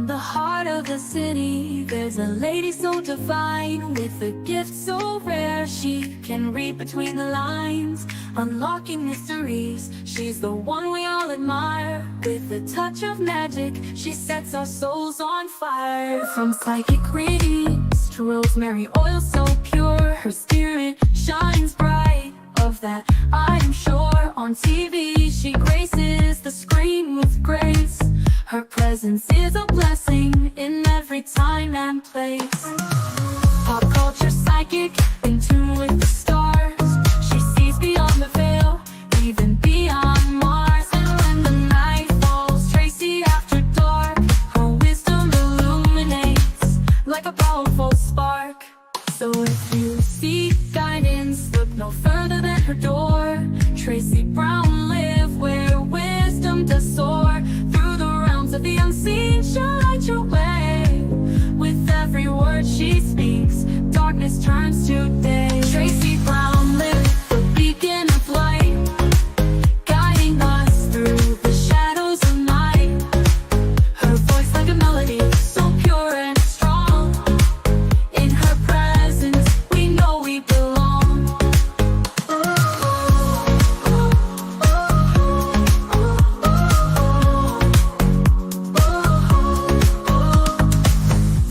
In the heart of the city, there's a lady so divine, with a gift so rare she can read between the lines, unlocking mysteries. She's the one we all admire. With a touch of magic, she sets our souls on fire. From psychic readings to rosemary oil so pure, her spirit shines bright. Of that I am sure. On TV she graces the screen with grace. Her presence is a blessing in every time and place. Pop culture psychic, in tune with the stars. She sees beyond the veil, even beyond Mars. And when the night falls, Tracy after dark, her wisdom illuminates like a powerful spark. So if you seek guidance, look no further than her door. Tracy Brown live where wisdom does soar. Through the realms of the unseen, she'll light your way. With every word she speaks, darkness turns to day. Tracy Brown live, the beacon of light, guiding us through the shadows of night. Her voice like a melody, so pure and strong. In her presence, we know we belong.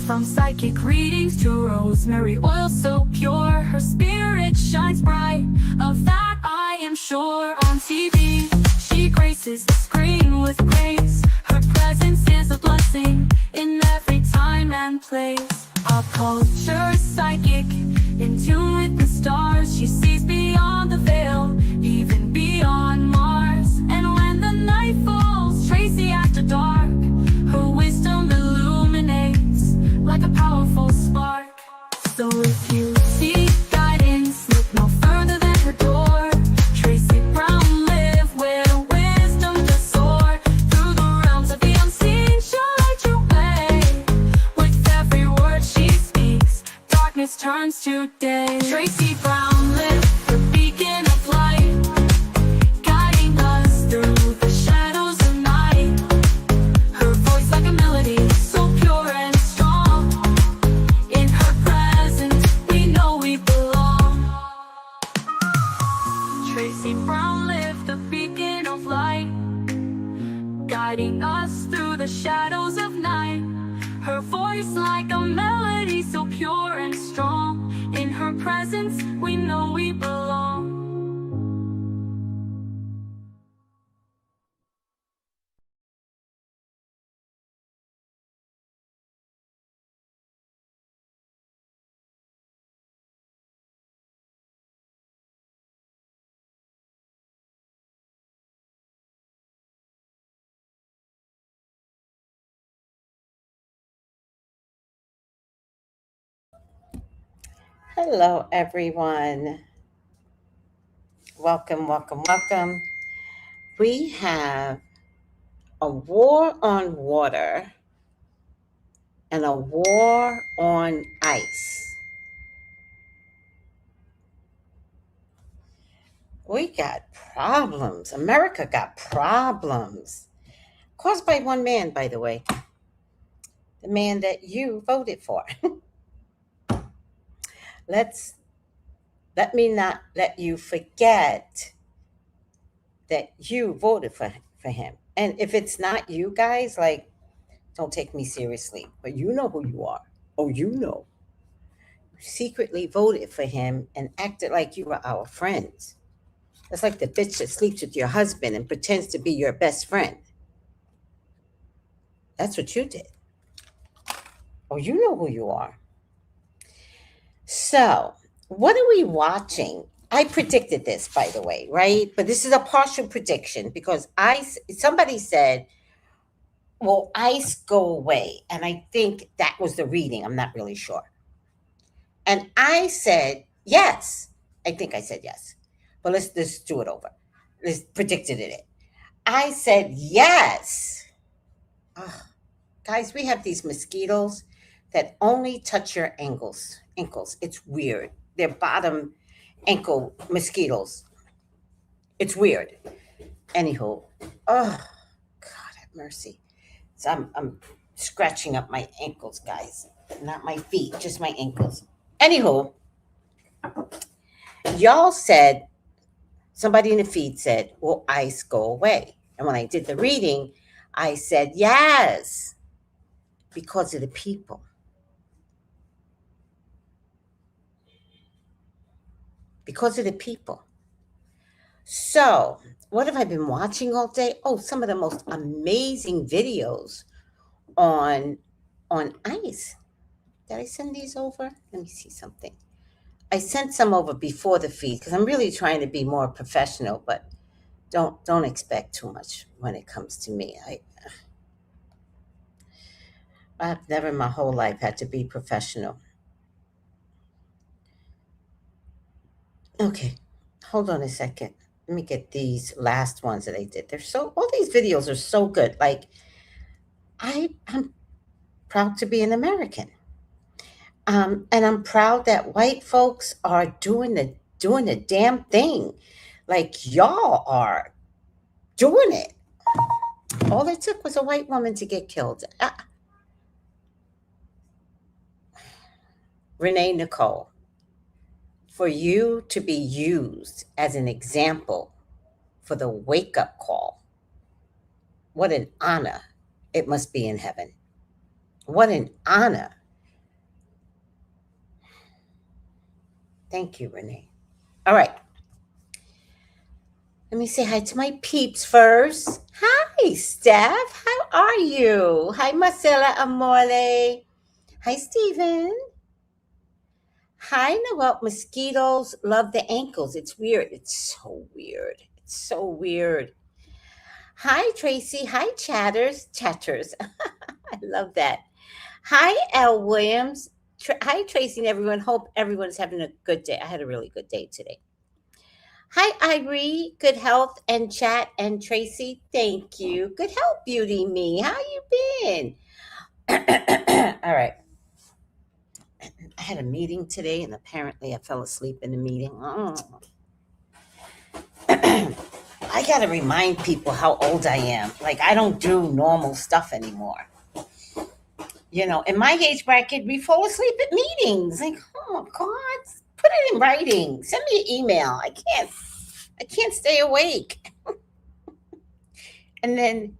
From psychic readings to rosemary oil so pure, her spirit shines bright. Of that I am sure. On TV, she graces the screen with grace. Her presence is a blessing in every time and place. Pop culture psychic, in tune with the stars. She sees beyond the veil, even beyond Mars. And when the night falls, Tracy after dark, her wisdom illuminates like a powerful spark. So if you seek guidance, look no further than her door. Tracy Brown live where wisdom does soar. Through the realms of the unseen, she'll light your way. With every word she speaks, darkness turns to day. Tracy Brown live, the beacon of light, guiding us through the shadows of night. Her voice like a melody, so pure and strong. In her presence, we know we belong. Tracy Brown live, the beacon of light, guiding us through the shadows of night. Her voice like a melody, so pure and strong. In her presence, we know we belong. Hello, everyone. Welcome, welcome, welcome. We have a war on water and a war on ice. We got problems. America got problems. Caused by one man, by the way. The man that you voted for. Let's Let me not let you forget that you voted for him. And if it's not you guys, like, don't take me seriously. But you know who you are. Oh, you know. You secretly voted for him and acted like you were our friends. That's like the bitch that sleeps with your husband and pretends to be your best friend. That's what you did. Oh, you know who you are. So, what are we watching? I predicted this, by the way, right? But this is a partial prediction because somebody said, "Will ice go away?" And I think that was the reading. I'm not really sure. And I said yes. I think I said yes. But let's do it over. Let's predicted it. I said yes. Ugh. Guys, we have these mosquitoes that only touch your ankles. Ankles. It's weird. They're bottom ankle mosquitoes. It's weird. Anywho, oh God have mercy. So I'm scratching up my ankles, guys. Not my feet, just my ankles. Anywho, y'all said, somebody in the feed said, will ICE go away? And when I did the reading, I said, yes, because of the people. Because of the people. So, what have I been watching all day? Oh, some of the most amazing videos on ICE. Did I send these over? Let me see something. I sent some over before the feed because I'm really trying to be more professional, but don't expect too much when it comes to me. I've never in my whole life had to be professional. Okay, hold on a second. Let me get these last ones that I did. They're so all these videos are so good. Like I'm proud to be an American. And I'm proud that white folks are doing the damn thing. Like y'all are doing it. All it took was a white woman to get killed. Renee Nicole, for you to be used as an example for the wake up call, what an honor it must be in heaven. What an honor. Thank you, Renee. All right. Let me say hi to my peeps first. Hi, Steph. How are you? Hi, Marcella Amore. Hi, Stephen. Hi, Noel. Mosquitoes love the ankles. It's weird. It's so weird. It's so weird. Hi, Tracy. Hi, Chatters. I love that. Hi, L. Williams. Hi, Tracy and everyone. Hope everyone's having a good day. I had a really good day today. Hi, Irie. Good health and chat and Tracy. Thank you. Good health, beauty me. How you been? All right. I had a meeting today, and apparently I fell asleep in the meeting. I got to remind people how old I am. Like, I don't do normal stuff anymore. In my age bracket, we fall asleep at meetings. Like, oh my God, put it in writing. Send me an email. I can't stay awake. And then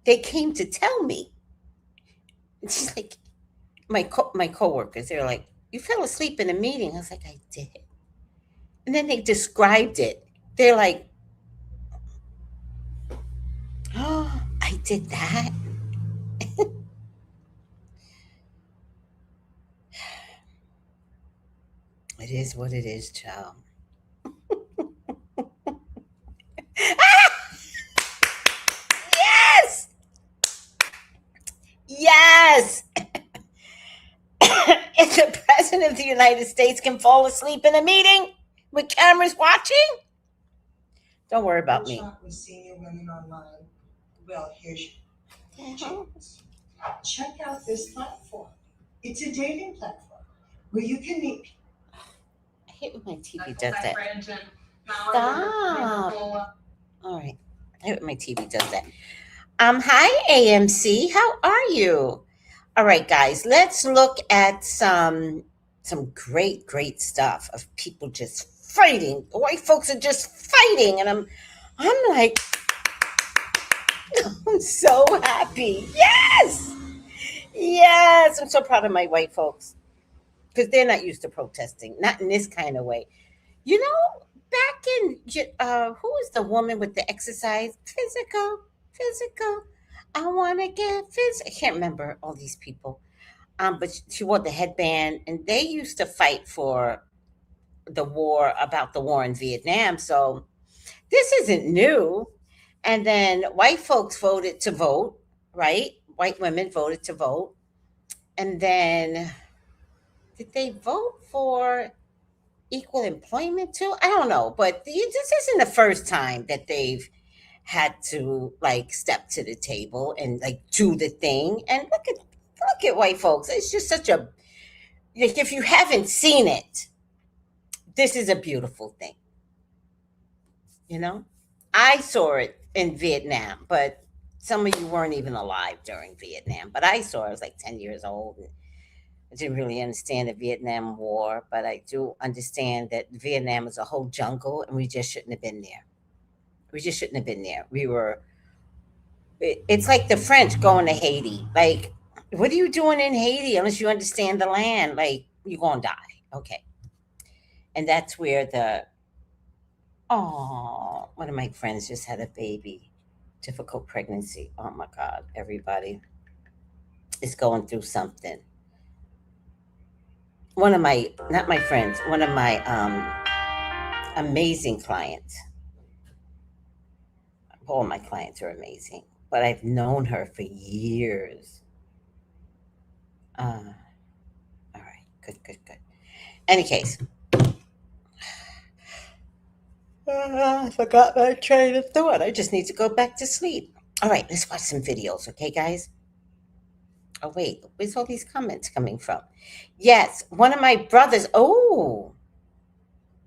they came to tell me. It's like my coworkers. They're like, "You fell asleep in a meeting." I was like, "I did." And then they described it. They're like, "Oh, I did that." It is what it is, child. Yes, yes. If the president of the United States can fall asleep in a meeting with cameras watching, don't worry about me. With senior women online. Well, here's your Uh-huh. check out this platform. It's a dating platform where you can meet. I hate when my TV does that. Stop. All right. I hate when my TV does that. Hi AMC. How are you? All right, guys. Let's look at some great stuff of people just fighting. The white folks are just fighting, and I'm like, I'm so happy. Yes, yes. I'm so proud of my white folks because they're not used to protesting, not in this kind of way. Back in who was the woman with the exercise? Physical. I want to get physical. I can't remember all these people. But she wore the headband, and they used to fight for the war in Vietnam. So this isn't new. And then white folks voted to vote, right? White women voted to vote, and then did they vote for equal employment too? I don't know, but this isn't the first time that they've had to like step to the table and like do the thing. And look at white folks. It's just such a like if you haven't seen it, this is a beautiful thing. You know, I saw it in Vietnam, but some of you weren't even alive during Vietnam, but I saw. I was like 10 years old. And I didn't really understand the Vietnam War, but I do understand that Vietnam is a whole jungle, and we just shouldn't have been there. We just shouldn't have been there. We were. It's like the French going to Haiti. Like, what are you doing in Haiti unless you understand the land? Like, you're gonna die. Okay, and that's where the oh, one of my friends just had a baby, difficult pregnancy. Oh my God, everybody is going through something. One of my, not my friends, one of my amazing clients. All my clients are amazing, but I've known her for years. All right, good, good, good. Any case, I forgot my train of thought. I just need to go back to sleep. All right, let's watch some videos, okay, guys? Oh, wait, where's all these comments coming from? Yes, one of my brothers, oh,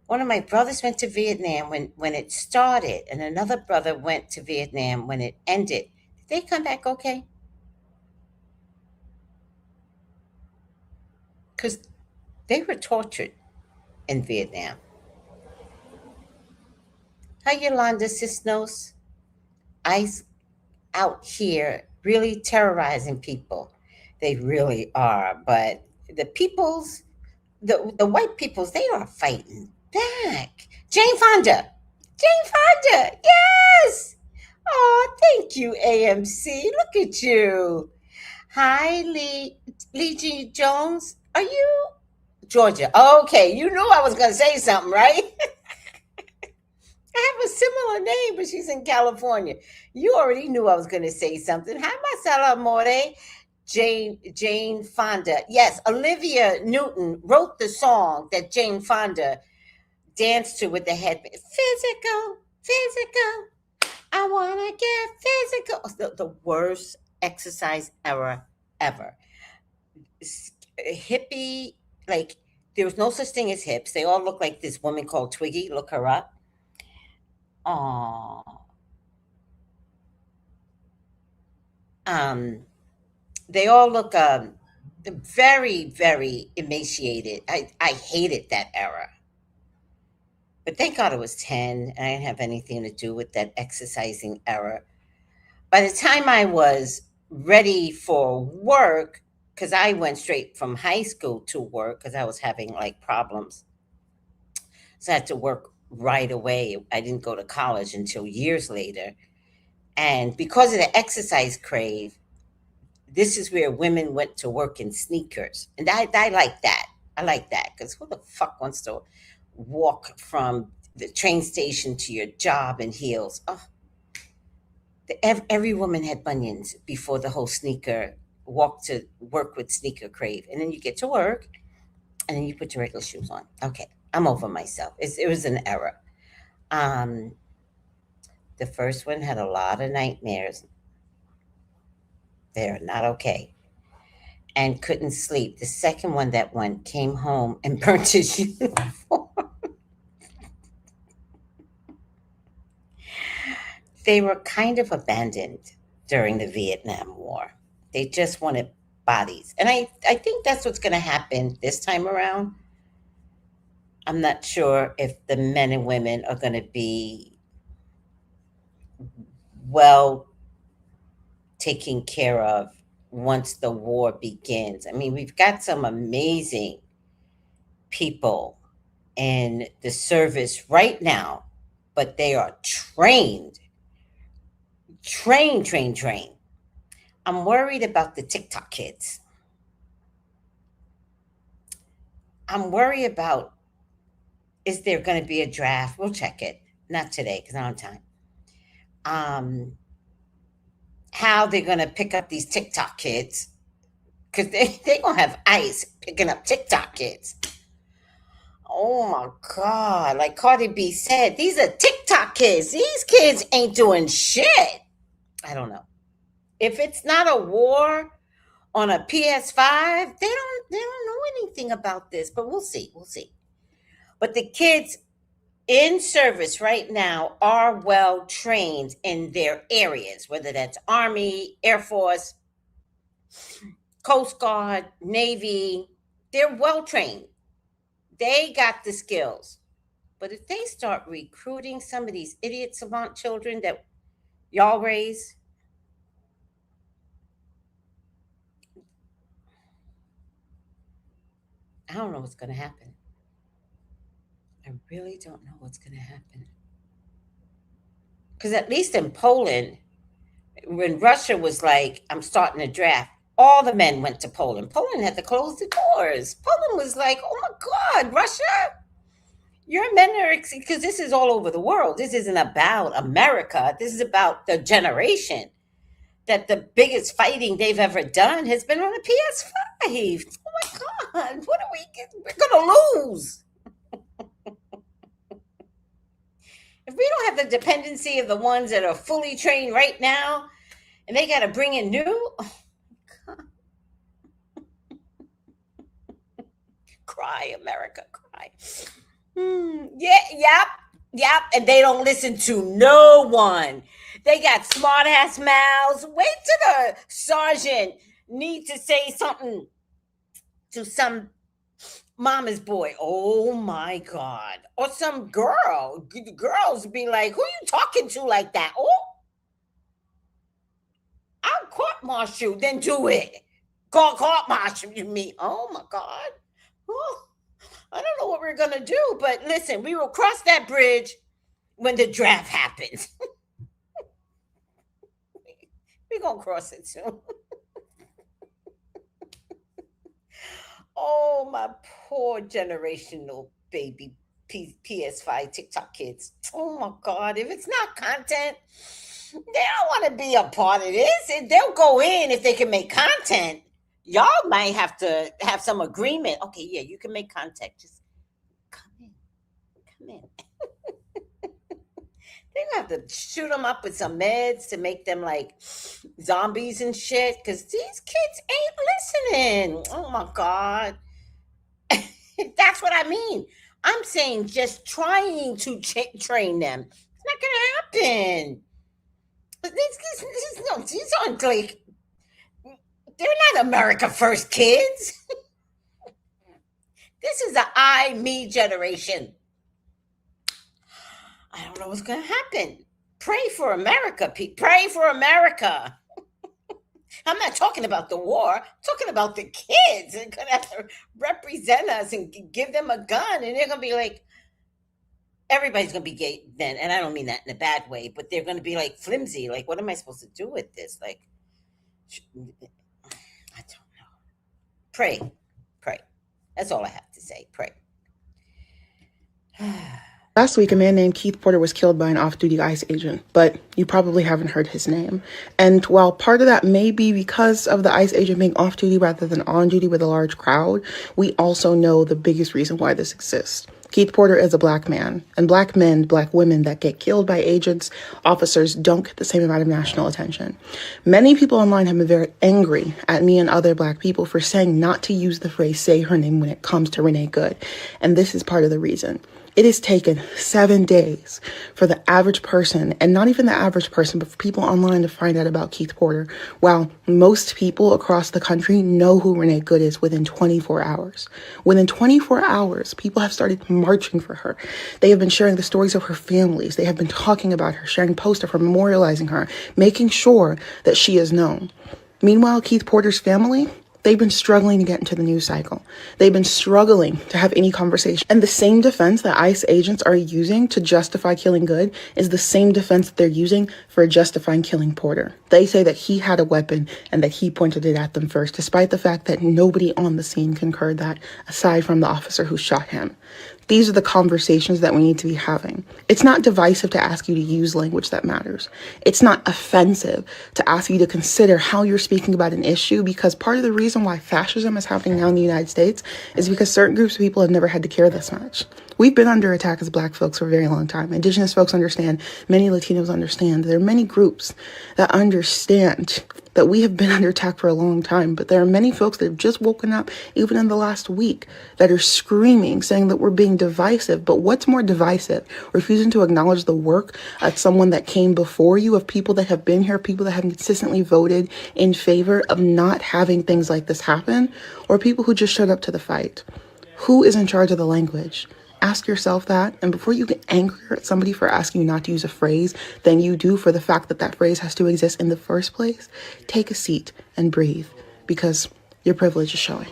one of my brothers went to Vietnam when it started, and another brother went to Vietnam when it ended. Did they come back okay? Because they were tortured in Vietnam. Hi, Yolanda Cisnos. ICE out here really terrorizing people. They really are. But the peoples, the white peoples, they are fighting back. Jane Fonda. Jane Fonda. Yes. Oh, thank you, AMC. Look at you. Hi, Lee G. Jones. Are you Georgia? Okay, you knew I was going to say something, right? I have a similar name, but she's in California. You already knew I was going to say something. Hi, Marcela Amore. Jane Fonda. Yes, Olivia Newton wrote the song that Jane Fonda danced to with the headband. Physical, physical. I want to get physical. The worst exercise era ever. Hippie, like, there was no such thing as hips. They all look like this woman called Twiggy. Look her up. Aw. Um, they all look very, very emaciated. I hated that era. But thank God I was 10 and I didn't have anything to do with that exercising era. By the time I was ready for work, because I went straight from high school to work because I was having like problems. So I had to work right away. I didn't go to college until years later. And because of the exercise crave, this is where women went to work in sneakers. And I like that. I like that because who the fuck wants to walk from the train station to your job in heels? Oh, every woman had bunions before the whole sneaker walk to work with sneaker crave. And then you get to work and then you put your regular shoes on. Okay, I'm over myself. It was an error. Um, the first one had a lot of nightmares. They're not okay. And couldn't sleep. The second one that one came home and burnt his uniform. They were kind of abandoned during the Vietnam War. They just wanted bodies. And I think that's what's going to happen this time around. I'm not sure if the men and women are going to be well taken care of once the war begins. I mean, we've got some amazing people in the service right now, but they are trained. Trained. I'm worried about the TikTok kids. I'm worried about, is there going to be a draft? We'll check it. Not today because I don't have time. How they're going to pick up these TikTok kids because they're going to have ICE picking up TikTok kids. Oh my God. Like Cardi B said, these are TikTok kids. These kids ain't doing shit. I don't know. If it's not a war on a PS5, they don't know anything about this, but we'll see. But the kids in service right now are well trained in their areas, whether that's Army, Air Force, Coast Guard, Navy. They're well trained. They got the skills. But if they start recruiting some of these idiot savant children that y'all raise, I don't know what's going to happen. I really don't know what's going to happen. Because at least in Poland, when Russia was like, I'm starting a draft, all the men went to Poland. Poland had to close the doors. Poland was like, oh my God, Russia, your men are, because this is all over the world. This isn't about America. This is about the generation that the biggest fighting they've ever done has been on a PS5. Oh my God, what are we're going to lose. If we don't have the dependency of the ones that are fully trained right now, and they got to bring in new, oh my God. Cry, America, cry. Yep. And they don't listen to no one. They got smart ass mouths. Wait till the sergeant need to say something to some mama's boy. Oh my God. Or some girl. Girls be like, who you talking to like that? Oh, I'll court-martial you, then do it. Court-martial you mean. Oh my God. Oh, I don't know what we're going to do, but listen, we will cross that bridge when the draft happens. We're going to cross it soon. Oh, my poor generational baby PS5 TikTok kids. Oh my God. If it's not content, they don't want to be a part of this. They'll go in if they can make content. Y'all might have to have some agreement. Okay, yeah, you can make content. Just come in. They're going to have to shoot them up with some meds to make them like zombies and shit, because these kids ain't listening. Oh my God. That's what I mean. I'm saying just trying to train them. It's not going to happen. These aren't like, they're not America First kids. This is a me generation. I don't know what's going to happen. Pray for America, Pete. Pray for America. I'm not talking about the war. I'm talking about the kids. They're going to have to represent us and give them a gun. And they're going to be like, everybody's going to be gay then. And I don't mean that in a bad way, but they're going to be like flimsy. Like, what am I supposed to do with this? Like, I don't know. Pray. That's all I have to say. Pray. Last week, a man named Keith Porter was killed by an off-duty ICE agent, but you probably haven't heard his name. And while part of that may be because of the ICE agent being off-duty rather than on-duty with a large crowd, we also know the biggest reason why this exists. Keith Porter is a black man, and black men, black women that get killed by agents, officers, don't get the same amount of national attention. Many people online have been very angry at me and other black people for saying not to use the phrase "say her name" when it comes to Renee Good. And this is part of the reason. It has taken 7 days for the average person, and not even the average person, but for people online to find out about Keith Porter, while most people across the country know who Renee Good is within 24 hours. Within 24 hours, people have started marching for her. They have been sharing the stories of her families. They have been talking about her, sharing posts of her, memorializing her, making sure that she is known. Meanwhile, Keith Porter's family, they've been struggling to get into the news cycle. They've been struggling to have any conversation. And the same defense that ICE agents are using to justify killing Good is the same defense that they're using for justifying killing Porter. They say that he had a weapon and that he pointed it at them first, despite the fact that nobody on the scene concurred that, aside from the officer who shot him. These are the conversations that we need to be having. It's not divisive to ask you to use language that matters. It's not offensive to ask you to consider how you're speaking about an issue, because part of the reason why fascism is happening now in the United States is because certain groups of people have never had to care this much. We've been under attack as Black folks for a very long time. Indigenous folks understand. Many Latinos understand. There are many groups that understand that we have been under attack for a long time. But there are many folks that have just woken up, even in the last week, that are screaming, saying that we're being divisive. But what's more divisive? Refusing to acknowledge the work of someone that came before you, of people that have been here, people that have consistently voted in favor of not having things like this happen, or people who just showed up to the fight. Who is in charge of the language? Ask yourself that. And before you get angry at somebody for asking you not to use a phrase than you do for the fact that that phrase has to exist in the first place, take a seat and breathe, because your privilege is showing.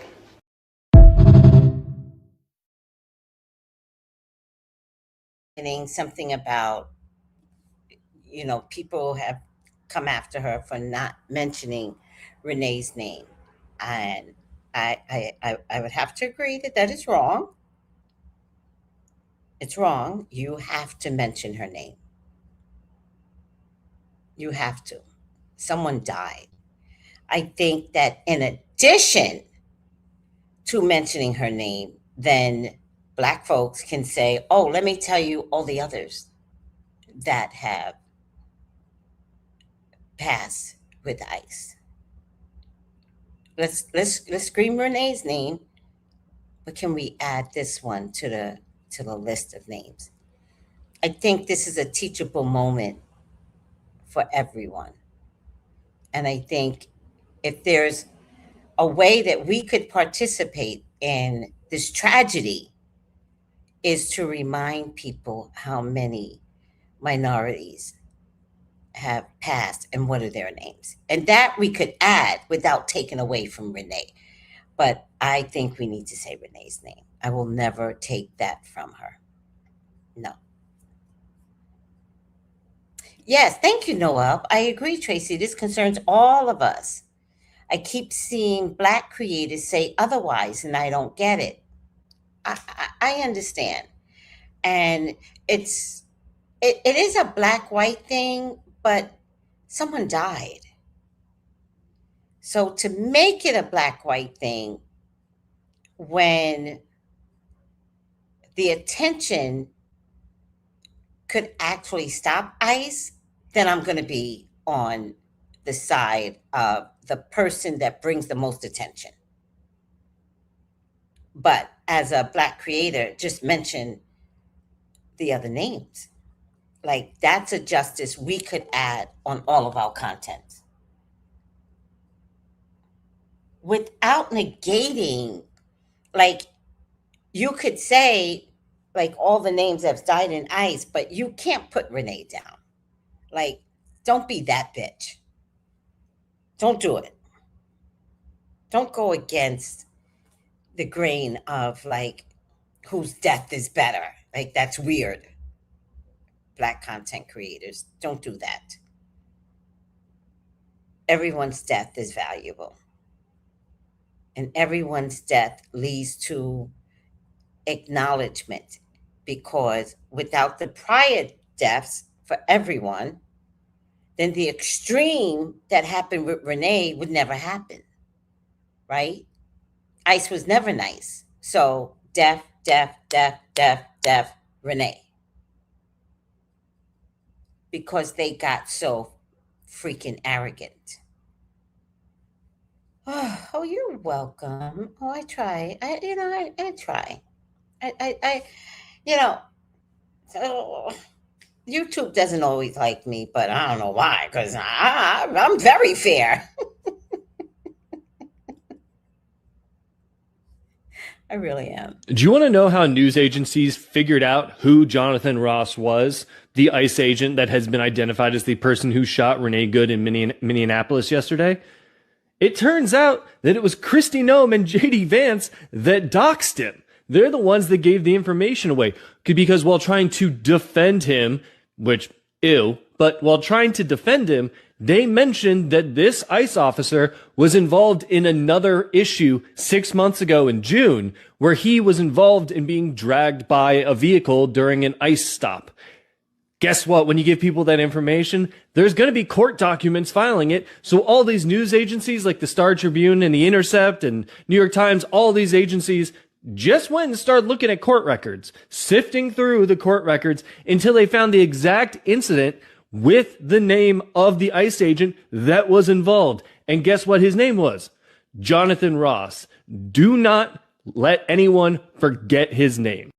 Something about, people have come after her for not mentioning Renee's name. And I would have to agree that is wrong. It's wrong. You have to mention her name. You have to. Someone died. I think that in addition to mentioning her name, then Black folks can say, oh, let me tell you all the others that have passed with ICE. Let's scream Renee's name, but can we add this one to the list of names? I think this is a teachable moment for everyone. And I think if there's a way that we could participate in this tragedy, is to remind people how many minorities have passed and what are their names. And that we could add without taking away from Renee. But I think we need to say Renee's name. I will never take that from her. No. Yes, thank you, Noel. I agree, Tracy. This concerns all of us. I keep seeing Black creators say otherwise, and I don't get it. I understand. And it is a Black-white thing, but someone died. So to make it a Black-white thing when the attention could actually stop ICE, then I'm going to be on the side of the person that brings the most attention. But as a Black creator, just mention the other names. Like, that's a justice we could add on all of our content without negating. Like, you could say, like, all the names that have died in ICE, but you can't put Renee down. Like, don't be that bitch. Don't do it. Don't go against the grain of, like, whose death is better. Like, that's weird. Black content creators, don't do that. Everyone's death is valuable. And everyone's death leads to acknowledgement, because without the prior deaths for everyone, then the extreme that happened with Renee would never happen, right? ICE was never nice. So death, Renee. Because they got so freaking arrogant. Oh, you're welcome. Oh, I try. I try. So YouTube doesn't always like me, but I don't know why, because I'm very fair. I really am. Do you want to know how news agencies figured out who Jonathan Ross was, the ICE agent that has been identified as the person who shot Renee Good in Minneapolis yesterday? It turns out that it was Kristi Noem and JD Vance that doxed him. They're the ones that gave the information away, because while trying to defend him, which, ew, but while trying to defend him, they mentioned that this ICE officer was involved in another issue 6 months ago in June, where he was involved in being dragged by a vehicle during an ICE stop. Guess what? When you give people that information, there's going to be court documents filing it. So all these news agencies like the Star Tribune and the Intercept and New York Times, all these agencies just went and started looking at court records, sifting through the court records until they found the exact incident with the name of the ICE agent that was involved. And guess what his name was? Jonathan Ross. Do not let anyone forget his name.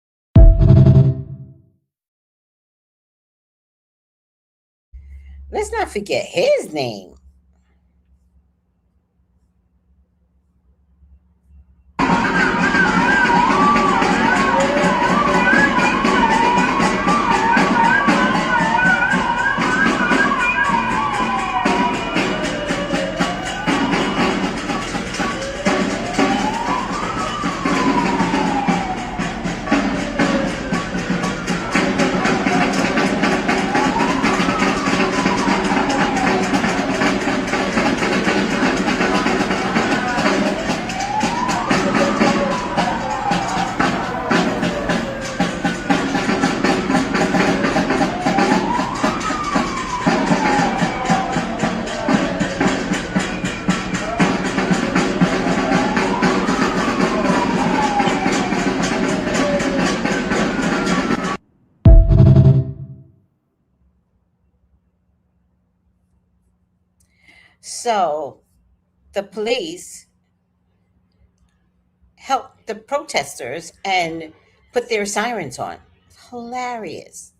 Let's not forget his name. So the police helped the protesters and put their sirens on. Hilarious.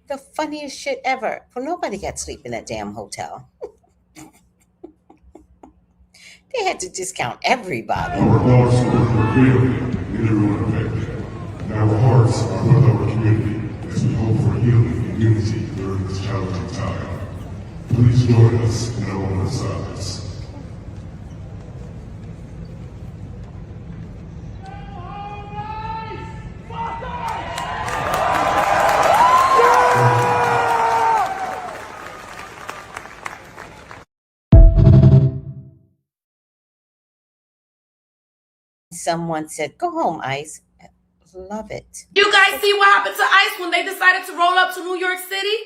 The funniest shit ever. Well, nobody got sleep in that damn hotel. They had to discount everybody. Our thoughts are with our community and everyone affected. And our hearts are with our community as we hope for healing and unity during this challenging time. Please join us in our moment of silence. Someone said, "Go home, Ice." Love it. You guys see what happened to ICE when they decided to roll up to New York City?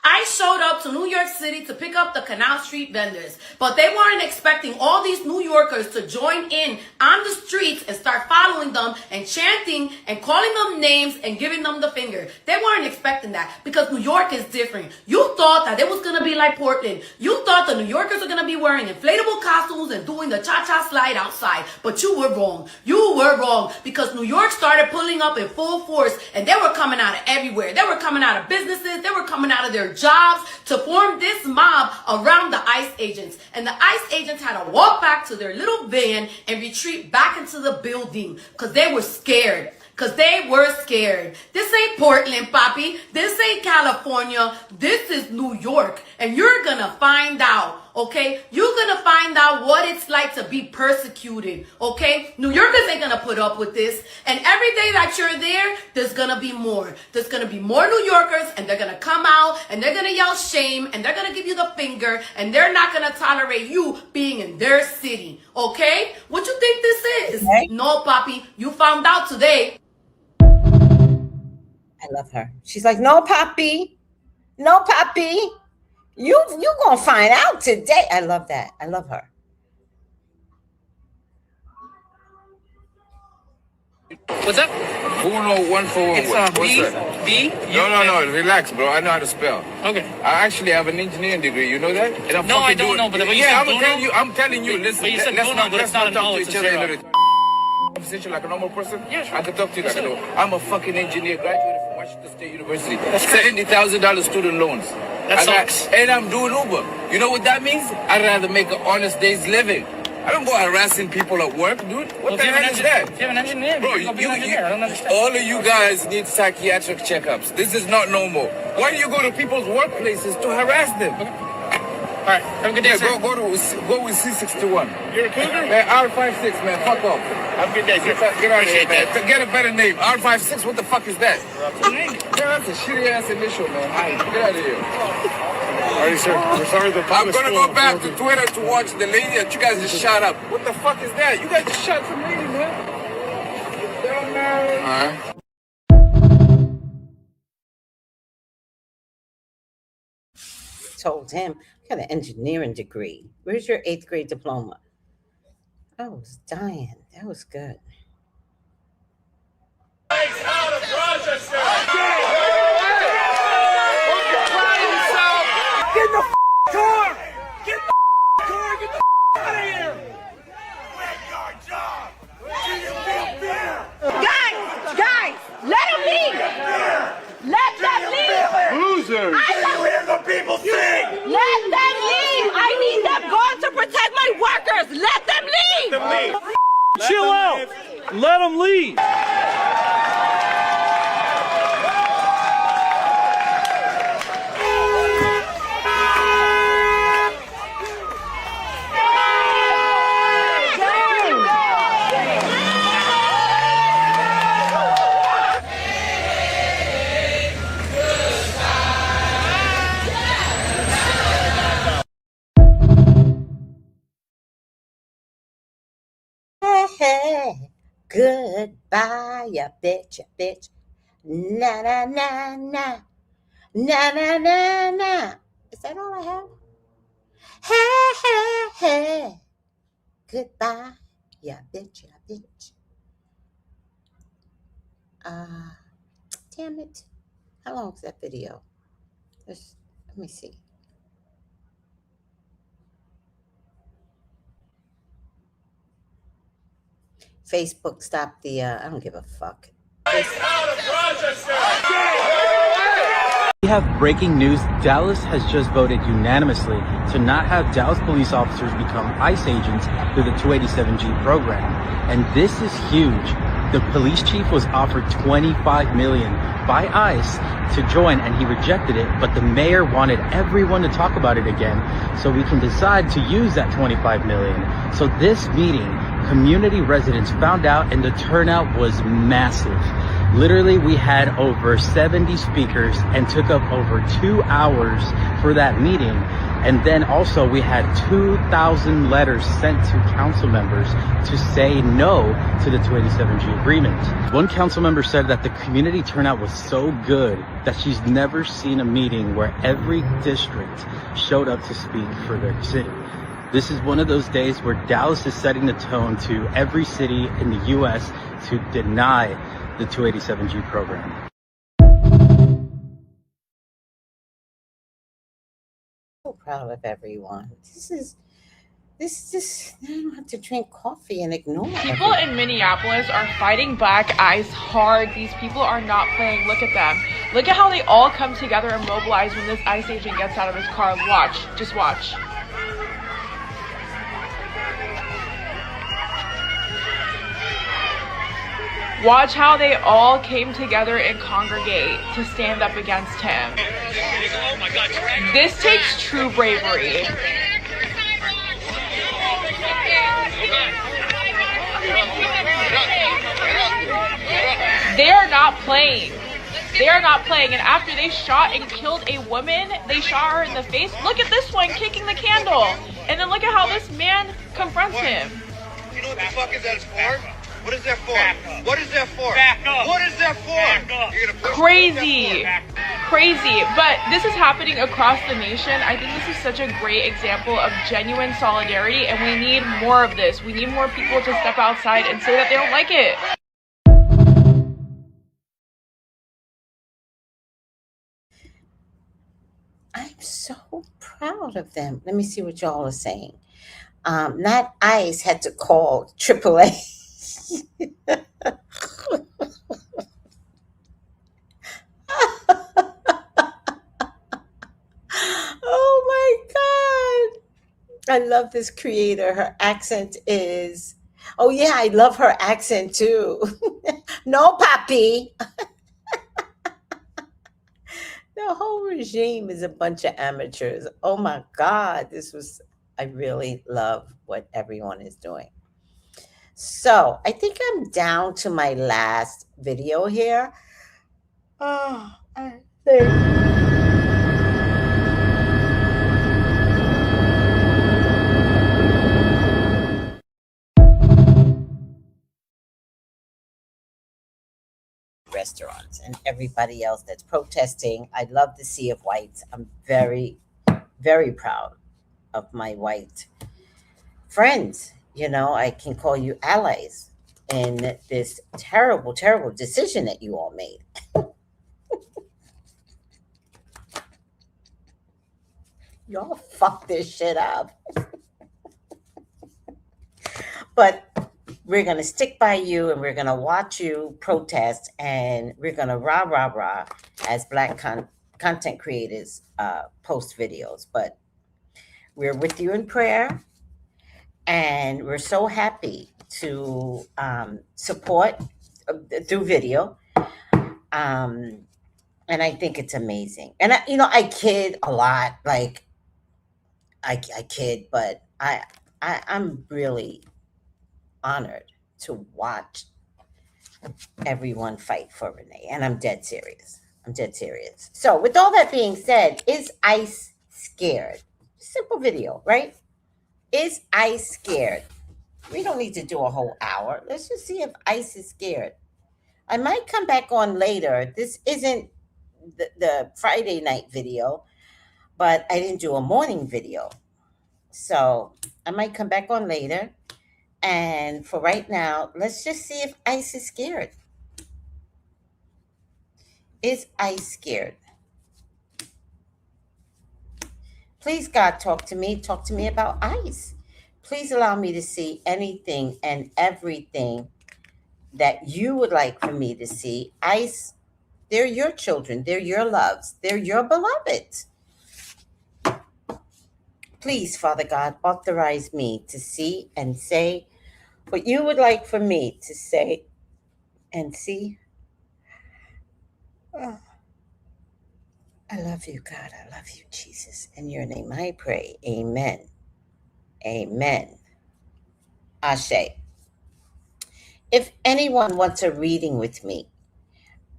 ICE showed up to New York City to pick up the Canal Street vendors, but they weren't expecting all these New Yorkers to join in on the streets and start following them and chanting and calling them names and giving them the finger. They weren't expecting that because New York is different. You thought that it was going to be like Portland. You thought the New Yorkers are going to be wearing inflatable costumes and doing the cha-cha slide outside, but you were wrong. You were wrong because New York started pulling up in full force and they were coming out of everywhere. They were coming out of businesses. They were coming out of their jobs to form this mob around the ICE agents. And the ICE agents had to walk back to their little van and retreat back into the building because they were scared. Because they were scared. This ain't Portland, Papi. This ain't California. This is New York. And you're going to find out, okay? You're going to find out what it's like to be persecuted, okay? New Yorkers ain't going to put up with this. And every day that you're there, there's going to be more. There's going to be more New Yorkers, and they're going to come out, and they're going to yell shame, and they're going to give you the finger, and they're not going to tolerate you being in their city, okay? What you think this is? Okay. No, Papi. You found out today. I love her. She's like, "No, Poppy. No, Poppy. You gonna find out today." I love that. I love her. What's up? 14141. It's What's B, that? B, No. Relax, bro. I know how to spell. Okay. I actually have an engineering degree. You know that? And I'm No, I fucking don't doing- know, but you yeah, said Bruno? I'm telling you. Listen, But you said let's Bruno, not, but let's it's not not an talk O, to it's each a other. zero. In the conversation like a normal person. Yeah, sure. I can talk to you like Yes, a sir. normal. I'm a fucking engineer, graduated from Washington State University. That's great. $70,000 student loans. That sucks. And I'm doing Uber. You know what that means? I'd rather make an honest day's living. I don't go harassing people at work, dude. What Well, the hell is that? If you have an engineer, Bro, you go be an engineer. I don't understand. all of you guys need psychiatric checkups. This is not normal. Why do you go to people's workplaces to harass them? All right. Have a good day, Yeah, sir. go with C61. You're a cougar? Man, R56, man, fuck off. Have a good day, sir. Get out of here, Appreciate man. that. Get a better name. R56, what the fuck is that? Yeah, that's a shitty ass initial, man. Get out of here. All right, sir. We're sorry the I'm gonna go back to Twitter to watch the lady that you guys just shot up. What the fuck is that? You guys just shot some lady, man. Alright. Told him, "You got an engineering degree. Where's your 8th grade diploma?" I was dying. That was good. losers. We are the people sing. Let them leave! I need them gone to protect my workers! Let them leave! Chill out. Let them leave. Hey, goodbye, ya bitch, ya bitch. Na na na na. Na na na na. Is that all I have? Hey, hey, hey. Goodbye, ya bitch, ya bitch. Damn it. How long is that video? Let me see. Facebook stopped the, I don't give a fuck. We have breaking news. Dallas has just voted unanimously to not have Dallas police officers become ICE agents through the 287G program. And this is huge. The police chief was offered $25 million by ICE to join, and he rejected it, but the mayor wanted everyone to talk about it again so we can decide to use that $25 million. So this meeting, community residents found out, and the turnout was massive. Literally, we had over 70 speakers and took up over 2 hours for that meeting. And then also we had 2,000 letters sent to council members to say no to the 287G agreement. One council member said that the community turnout was so good that she's never seen a meeting where every district showed up to speak for their city. This is one of those days where Dallas is setting the tone to every city in the U.S. to deny the 287G program. So proud of everyone. This is just, I don't have to drink coffee and ignore People in Minneapolis are fighting back ICE hard. These people are not playing. Look at them. Look at how they all come together and mobilize when this ICE agent gets out of his car. Watch. Just watch. Watch how they all came together and congregate to stand up against him. This takes true bravery. They are not playing. They are not playing. And after they shot and killed a woman, they shot her in the face. Look at this one kicking the candle. And then look at how this man confronts him. You know what the fuck is that for? What is that for? What is that for? What is that for? Crazy. Crazy. But this is happening across the nation. I think this is such a great example of genuine solidarity, and we need more of this. We need more people to step outside and say that they don't like it. I'm so proud of them. Let me see what y'all are saying. Not ICE had to call AAA. Oh my God. I love this creator. Her accent is, oh yeah, I love her accent too. No, papi. The whole regime is a bunch of amateurs. Oh my God. I really love what everyone is doing. So I think I'm down to my last video here. Oh, I think. Restaurants and everybody else that's protesting. I love the Sea of Whites. I'm very, very proud of my white friends. You know, I can call you allies in this terrible, terrible decision that you all made. Y'all fucked this shit up. But we're going to stick by you, and we're going to watch you protest, and we're going to rah, rah, rah as Black content creators post videos. But we're with you in prayer, and we're so happy to support through video. Um, and I think it's amazing. And I kid a lot, like I kid, but I'm really honored to watch everyone fight for Renee, and I'm dead serious. I'm dead serious. So, with all that being said, is ICE scared? Simple video, right? Is ICE scared? We don't need to do a whole hour. Let's just see if ICE is scared. I might come back on later. This isn't the Friday night video, but I didn't do a morning video. So I might come back on later. And for right now, let's just see if ICE is scared. Is ICE scared? Please, God, talk to me. Talk to me about ICE. Please allow me to see anything and everything that you would like for me to see. ICE, they're your children. They're your loves. They're your beloveds. Please, Father God, authorize me to see and say what you would like for me to say and see. Oh, I love you, God. I love you, Jesus. In your name I pray. Amen. Amen. Ashe. If anyone wants a reading with me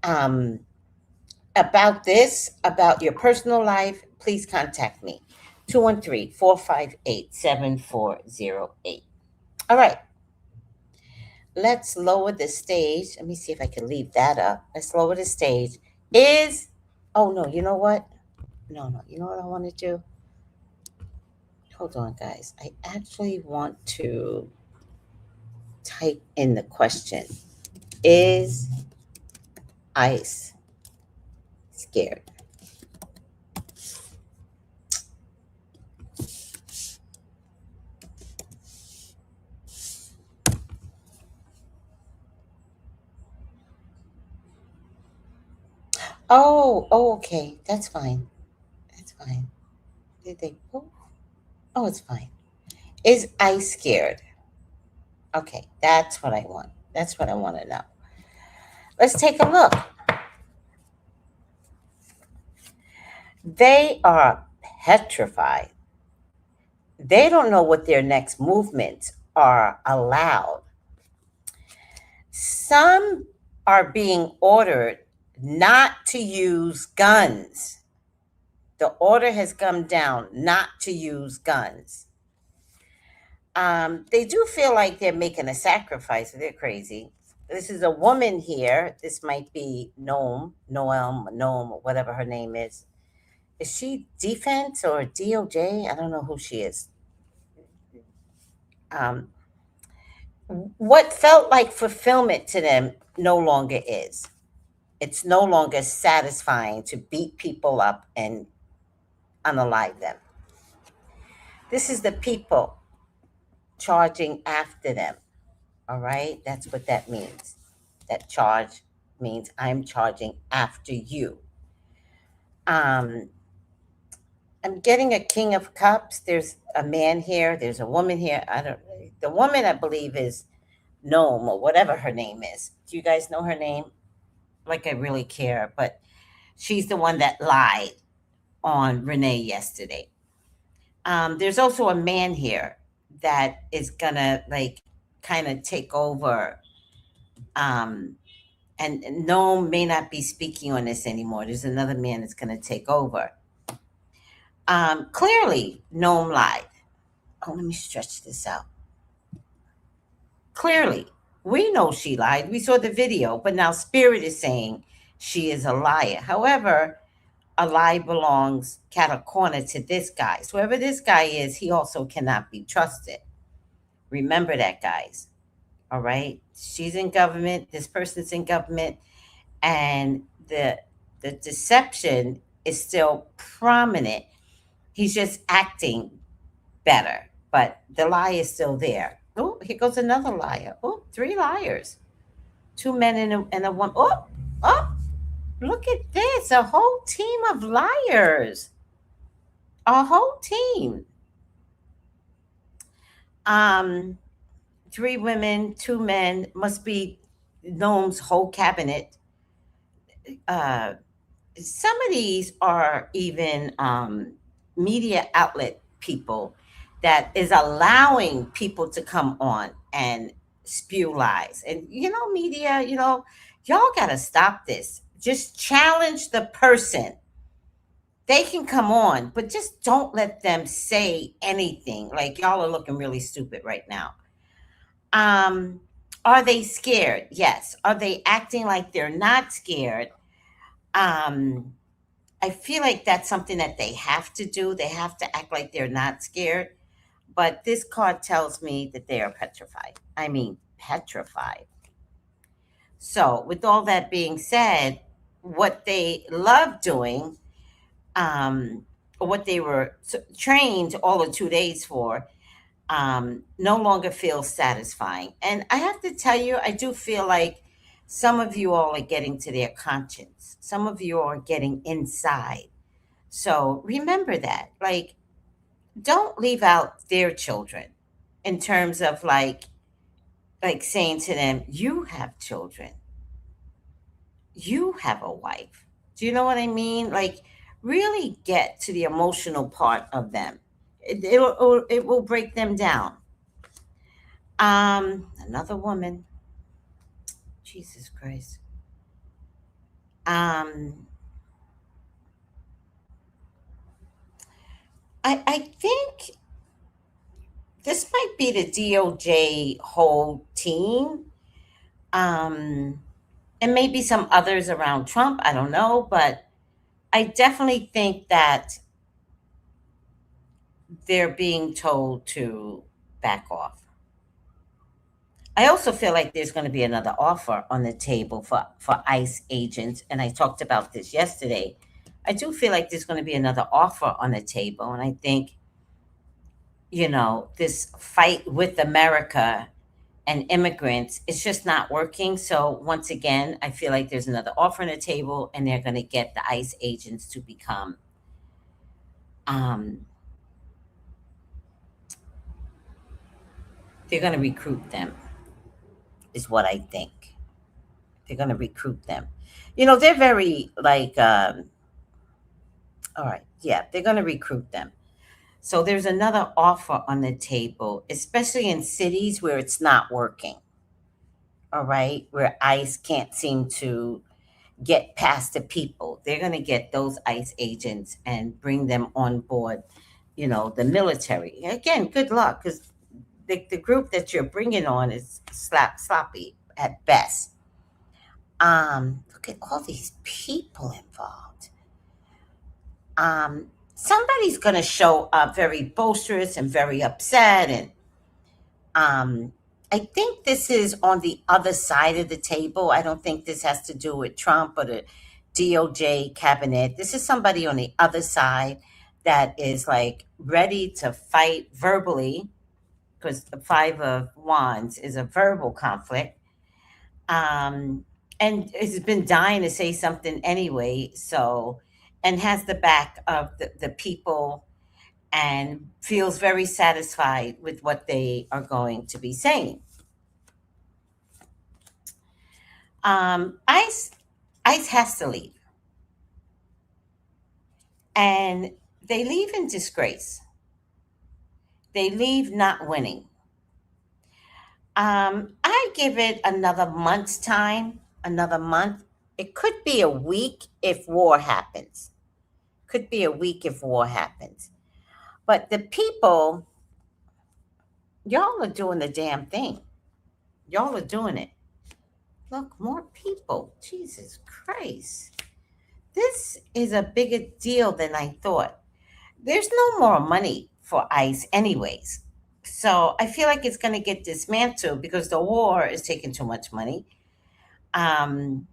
about this, about your personal life, please contact me. 213-458-7408. All right. Let's lower the stage. Let me see if I can leave that up. Let's lower the stage. Oh, no, you know what? No, you know what I want to do? Hold on, guys. I actually want to type in the question. Is ICE scared? Oh, okay. That's fine. That's fine. Did they? Oh, it's fine. Is ICE scared? Okay, that's what I want. That's what I want to know. Let's take a look. They are petrified. They don't know what their next movements are allowed. Some are being ordered not to use guns. The order has come down not to use guns. They do feel like they're making a sacrifice. They're crazy. This is a woman here. This might be Noam, or whatever her name is. Is she defense or DOJ? I don't know who she is. What felt like fulfillment to them no longer is. It's no longer satisfying to beat people up and unalive them. This is the people charging after them. All right? That's what that means. That charge means I'm charging after you. I'm getting a King of Cups. There's a man here. There's a woman here. The woman, I believe, is Noam or whatever her name is. Do you guys know her name? Like, I really care. But she's the one that lied on Renee yesterday. There's also a man here that is gonna kind of take over. And Noam may not be speaking on this anymore. There's another man that's gonna take over. Clearly, Noam lied. Oh, let me stretch this out. Clearly, we know she lied. We saw the video, but now Spirit is saying she is a liar. However, a lie belongs cat a corner to this guy. So whoever this guy is, he also cannot be trusted. Remember that, guys. All right? She's in government. This person's in government. And the deception is still prominent. He's just acting better, but the lie is still there. Oh, here goes another liar. Oh, 3 liars. 2 men and a woman. Oh, Look at this, a whole team of liars. A whole team. Um, 3 women, 2 men, must be Noam's whole cabinet. Uh, some of these are even media outlet people that is allowing people to come on and spew lies. And media, y'all got to stop this. Just challenge the person. They can come on, but just don't let them say anything. Like, y'all are looking really stupid right now. Um, are they scared? Yes. Are they acting like they're not scared? Um, I feel like that's something that they have to do. They have to act like they're not scared. But this card tells me that they are petrified. I mean, petrified. So, with all that being said, what they love doing, or what they were trained all of 2 days for, no longer feels satisfying. And I have to tell you, I do feel like some of you all are getting to their conscience. Some of you are getting inside. So remember that. Like, don't leave out their children in terms of like saying to them, you have children. You have a wife. Do you know what I mean? Like, really get to the emotional part of them. It will break them down. Another woman. Jesus Christ. Um, I think this might be the DOJ whole team. Um, and maybe some others around Trump. I don't know, but I definitely think that they're being told to back off. I also feel like there's going to be another offer on the table for ICE agents, and I talked about this yesterday. I do feel like there's going to be another offer on the table, and I think this fight with America and immigrants, it's just not working. So once again, I feel like there's another offer on the table, and they're going to get the ICE agents to become um, they're going to recruit them, is what I think. They're going to recruit them. They're very like, all right, yeah, they're going to recruit them. So there's another offer on the table, especially in cities where it's not working, all right, where ICE can't seem to get past the people. They're going to get those ICE agents and bring them on board, the military. Again, good luck, because the group that you're bringing on is sloppy at best. Look at all these people involved. Somebody's going to show up very boisterous and very upset. And I think this is on the other side of the table. I don't think this has to do with Trump or the DOJ cabinet. This is somebody on the other side that is like ready to fight verbally, because the Five of Wands is a verbal conflict. And has been dying to say something anyway. So, and has the back of the people, and feels very satisfied with what they are going to be saying. ICE, ICE has to leave, and they leave in disgrace. They leave not winning. I give it another month's time, another month. It could be a week if war happens. Could be a week if war happens. But the people, y'all are doing the damn thing. Y'all are doing it. Look, more people. Jesus Christ. This is a bigger deal than I thought. There's no more money for ICE, anyways. So I feel like it's going to get dismantled because the war is taking too much money. And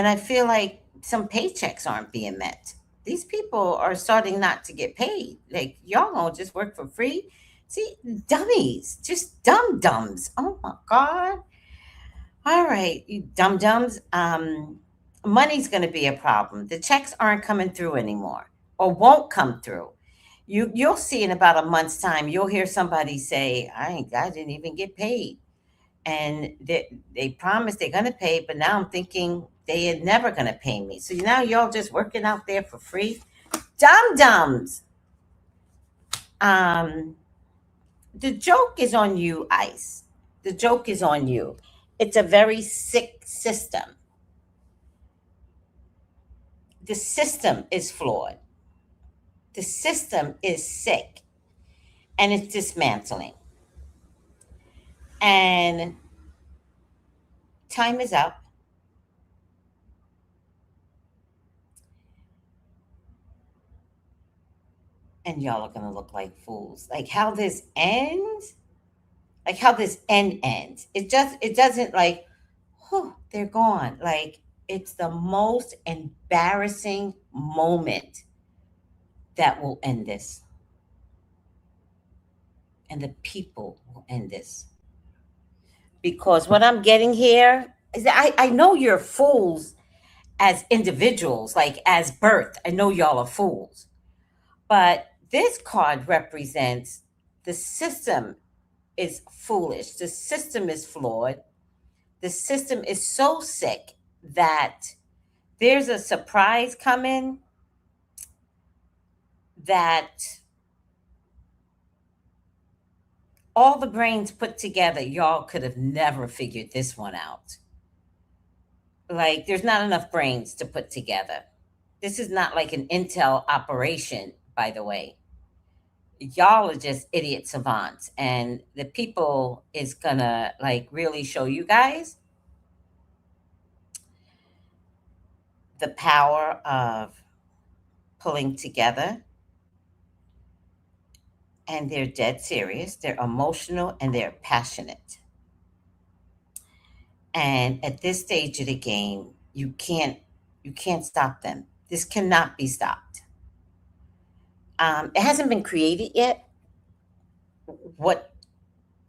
I feel like some paychecks aren't being met. These people are starting not to get paid. Like, y'all gonna just work for free? See, dummies, just dum-dums. Oh my God. All right, you dum-dums. money's going to be a problem. The checks aren't coming through anymore, or won't come through. You'll see in about a month's time, you'll hear somebody say, I didn't even get paid. And they promised they're going to pay, but now I'm thinking they are never going to pay me. So now y'all just working out there for free. Dum-dums. The joke is on you, ICE. The joke is on you. It's a very sick system. The system is flawed. The system is sick, and it's dismantling. And time is up. And y'all are going to look like fools. Like how this ends, like how this ends. It doesn't like, whew, they're gone. Like it's the most embarrassing moment that will end this. And the people will end this. Because what I'm getting here is that I know you're fools as individuals, like as birth. I know y'all are fools. But this card represents the system is foolish. The system is flawed. The system is so sick that there's a surprise coming that all the brains put together, y'all could have never figured this one out. Like, there's not enough brains to put together. This is not like an intel operation, by the way. Y'all are just idiot savants, and the people is gonna like really show you guys the power of pulling together. And they're dead serious, they're emotional, and they're passionate. And at this stage of the game, you can't stop them. This cannot be stopped. It hasn't been created yet.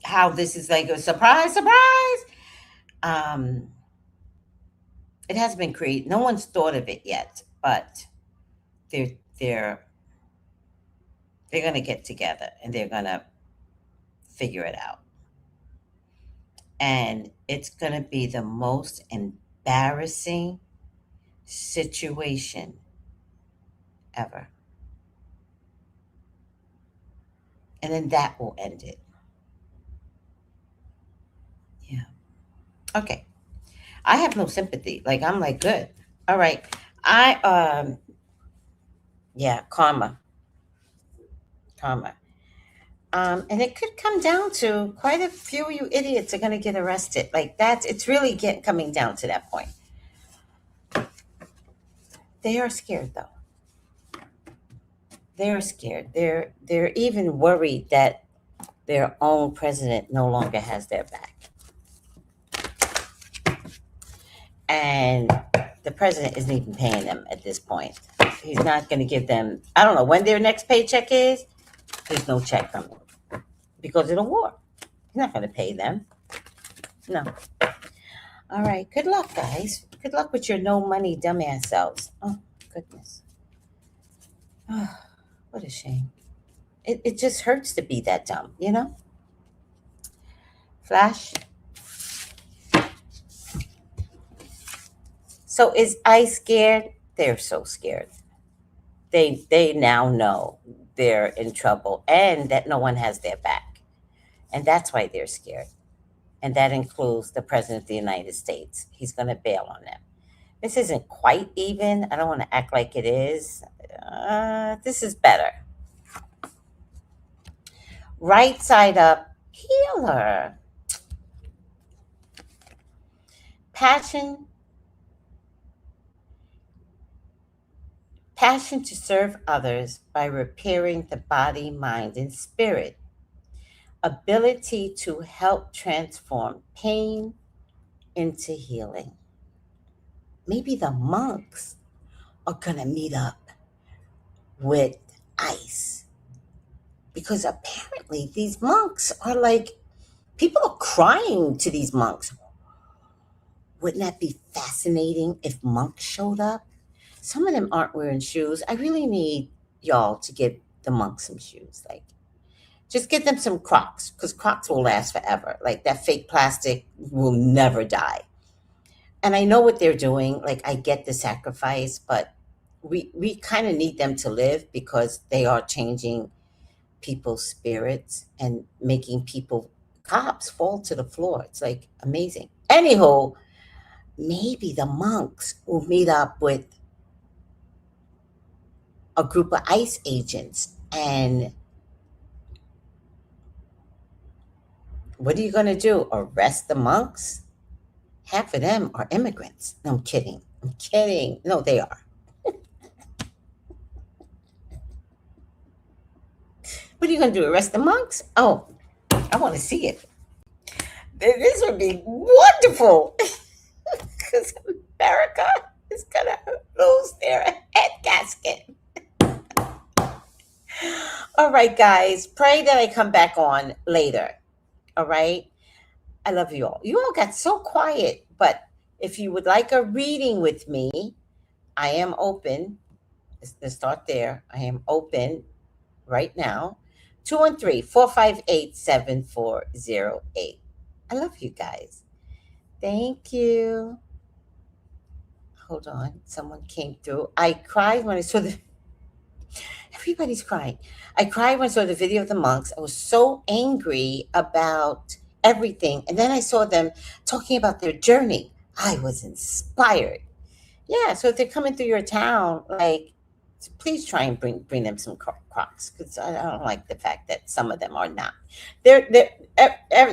How this is like a surprise. It hasn't been created. No one's thought of it yet, but they're going to get together and they're going to figure it out. And it's going to be the most embarrassing situation ever. And then that will end it. Yeah. Okay. I have no sympathy. Like, I'm like, good. All right. Yeah, karma. And it could come down to quite a few of you idiots are going to get arrested. Like it's really coming down to that point. They are scared though. They're scared. They're even worried that their own president no longer has their back. And the president isn't even paying them at this point. He's not going to give them, I don't know when their next paycheck is. There's no check coming because of the war. He's not going to pay them. No. All right. Good luck, guys. Good luck with your no money dumbass selves. Oh, goodness. Oh, what a shame. It just hurts to be that dumb, you know? Flash. So is ICE scared? They're so scared. They now know they're in trouble and that no one has their back. And that's why they're scared. And that includes the President of the United States. He's going to bail on them. This isn't quite even. I don't want to act like it is. This is better. Right side up, healer. Passion to serve others by repairing the body, mind, and spirit. Ability to help transform pain into healing. Maybe the monks are going to meet up with ICE. Because apparently these monks are like, people are crying to these monks. wouldn't that be fascinating if monks showed up? Some of them aren't wearing shoes. I really need y'all to get the monks some shoes. Like, just get them some Crocs, because Crocs will last forever. Like, that fake plastic will never die. And I know what they're doing. Like, I get the sacrifice, but we kind of need them to live, because they are changing people's spirits and making people, cops, fall to the floor. It's like amazing. Anywho, maybe the monks will meet up with a group of ICE agents, and what are you going to do? Arrest the monks? Half of them are immigrants. No, I'm kidding. I'm kidding. No, they are. What are you going to do? Arrest the monks? Oh, I want to see it. This would be wonderful, because America is going to lose their head gasket. All right, guys. Pray that I come back on later. All right? I love you all. You all got so quiet, but if you would like a reading with me, I am open. Let's start there. I am open right now. 213-458-7408. I love you guys. Thank you. Hold on. Someone came through. I cried when I saw the... Everybody's crying. I cried when I saw the video of the monks. I was so angry about everything. And then I saw them talking about their journey. I was inspired. Yeah, so if they're coming through your town, like, please try and bring them some Crocs, because I don't like the fact that some of them are not.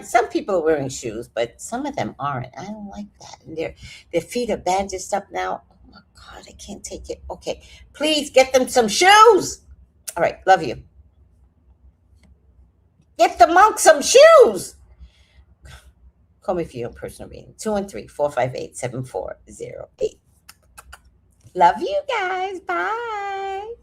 Some people are wearing shoes, but some of them aren't. I don't like that. And their feet are bandaged up now. Oh my God, I can't take it. Okay, please get them some shoes. All right, love you. Get the monks some shoes. Call me for your personal reading. 213-458-7408. Love you guys. Bye.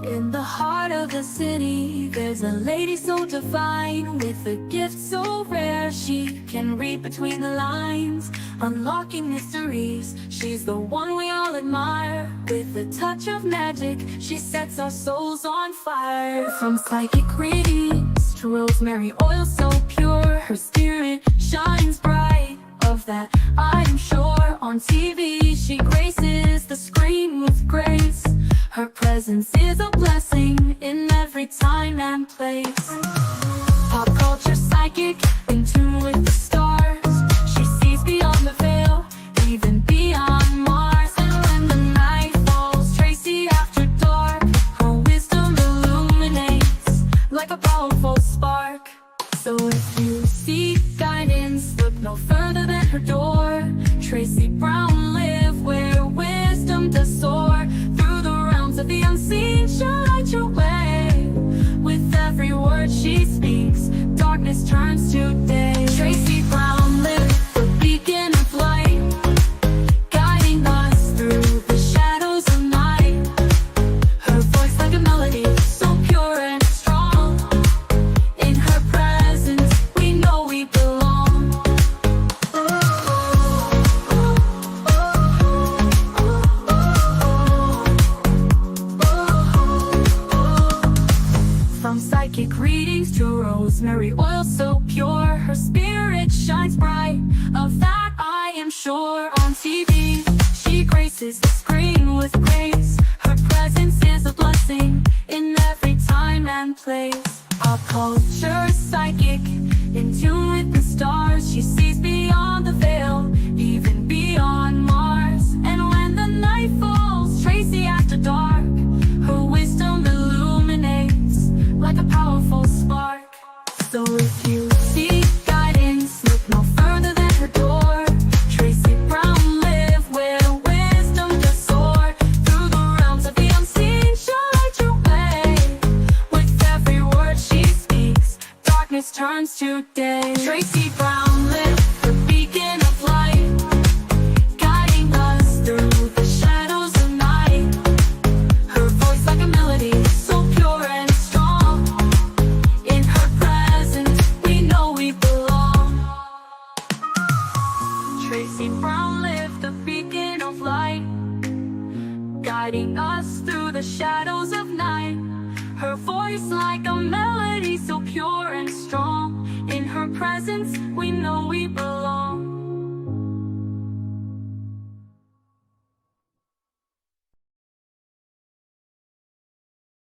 In the heart of the city, there's a lady so divine, with a gift so rare she can read between the lines, unlocking mysteries. She's the one we all admire. With a touch of magic, she sets our souls on fire. From psychic readings to rosemary oil so pure, her spirit shines bright. Of that I am sure. On TV she graces the screen with grace. Her presence is a blessing in every time and place. Pop culture psychic, in tune with the stars. She sees beyond the veil, even beyond Mars. And when the night falls, Tracy after dark, her wisdom illuminates like a powerful spark. So if you seek guidance, look no further than her door. Tracy Brown live where wisdom does soar. Through the realms of the unseen, she'll light your way. With every word she speaks, darkness turns to day. Tracy Brown live, the beacon of light, guiding us through the shadows of night. Her voice like a melody, so pure and strong. In her presence, we know we belong. From psychic readings to rosemary oil so pure, her spirit shines bright. Of that I am sure. On TV, she graces the screen with grace. Her presence is a blessing in every time and place. Pop culture psychic, in tune with the stars. She sees beyond the veil, even beyond Mars. And when the night falls, Tracy after dark, her wisdom illuminates like a powerful spark. So if you seek guidance, look no further than her door. Tracy Brown live where wisdom does soar. Through the realms of the unseen, she'll light your way. With every word she speaks, darkness turns to day. Tracy Brown live, the beacon of light, guiding us through the shadows of night. Her voice like a melody, guiding us through the shadows of night. Her voice like a melody so pure and strong. In her presence we know we belong.